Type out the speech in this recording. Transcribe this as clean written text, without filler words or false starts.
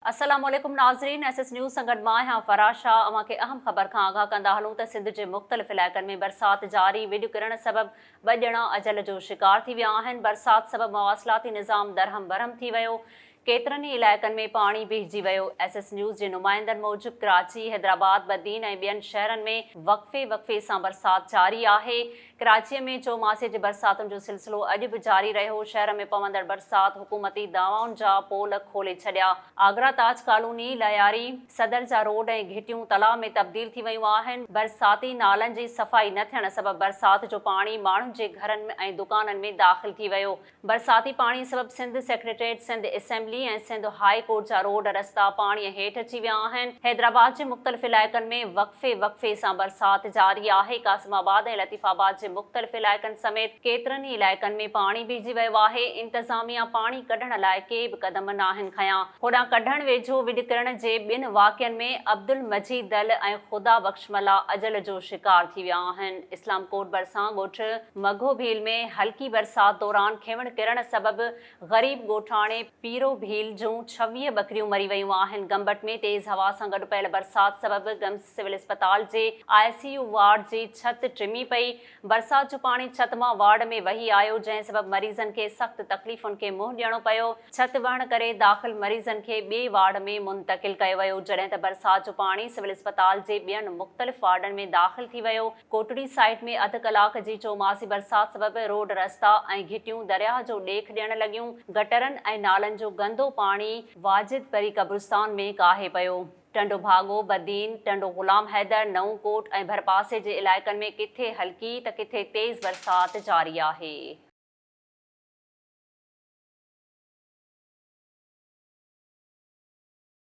अस्सलामुअलैकुम नाज़रीन, SS news संगत मां आहियां फराज शाह। अवां खे अहम ख़बर खां आगाह कंदा हलूं त सिंध जे मुख़्तलिफ़ इलाइक़नि में बरसात जारी। वेझो किरण सबबि 2 ॼणा अजल जो शिकार थी विया आहिनि। बरसात सबबि मवासिलाती निज़ाम दरहम बरहम थी वियो। केतिरनि ई इलाइक़नि में पाणी भीजी वियो। एसएस न्यूज़ जे नुमाइंदनि मूजिबि कराची, हैदराबाद, बदीन ऐं ॿियनि शहरनि में वक़्फ़े सां बरसात जारी आहे। कराचीअ में चौमासे जे बरसातुनि जो सिलसिलो अॼु बि जारी रहियो। शहर में पवंदड़ बरसात हुकूमती दावाउनि जा पोल खोले छॾिया। आगरा ताज कॉलोनी, लयारी, सदर जा रोड ऐं घिटियूं तलाउ में तब्दील थी वियूं आहिनि। बरसाती नालनि जी सफ़ाई न थियण सबबि बरसात जो पाणी माण्हुनि जे घरनि ऐं दुकाननि में दाख़िल थी वियो। बरसाती पाणी सबबि सिंध सेक्रेटेरिएट, सिंध असेंबली ऐं सिंध हाई कोर्ट जा रोड रस्ता पाणीअ हेठि अची विया आहिनि। हैदराबाद जे मुख़्तलिफ़ इलाइक़नि में वक़्फ़े सां बरसात जारी आहे। कासिमाबाद ऐं लतीफ़ाबाद जे मुख़्तलिफ़ इलाइक़नि समेत केतिरनि ई इलाइक़नि में पाणी भीजी वियो आहे। इंतज़ामिया पाणी कढण लाइ के बि क़दम नाहिनि खयां। होॾां कढण वेझो विॾकिरण जे 2 वाक़िअनि में अब्दुल मजीद दल ऐं ख़ुदा बख़्शमला अजल जो शिकार थी विया आहिनि। इस्लाम कोट भरिसां ॻोठ मघो भील में हल्की बरसात दौरान खिवण किरण सबबि ग़रीब ॻोठाणे पीरो भील जूं 26 बकरियूं मरी वियूं आहिनि। गंबट में तेज़ हवा सां गॾु पयल बरसात सबबि गम्स सिविल अस्पताल जे ICU वार्ड जी छिति टिमी पई। बरसात जो पाणी छिति मां वार्ड में वही आयो, जंहिं सबबि मरीज़नि खे सख़्त तकलीफ़ुनि खे मुंहुं ॾियणो पियो। छिति वहण करे दाख़िल मरीज़नि खे ॿिए वार्ड में मुंतक़िल कयो वियो, जॾहिं त बरसात जो पाणी सिविल अस्पताल जे ॿियनि मुख़्तलिफ़ वार्डनि में दाख़िल थी वियो। कोटड़ी साइड में अधु कलाक जी चौमासी बरसात सबबि रोड रस्ता ऐं घिटियूं दरियाह जो ॾेख ॾियण लॻियूं। गटरनि ऐं नालनि जो गंदो पाणी वाजिद परी क़ब्रिस्तान में काहे पियो। टंडो भाॻो, बदीन, टंडो ग़ुलाम हैदर, नऊं कोट ऐं भरपासे जे इलाइक़नि में किथे हल्की त किथे तेज़ बरसात जारी आहे।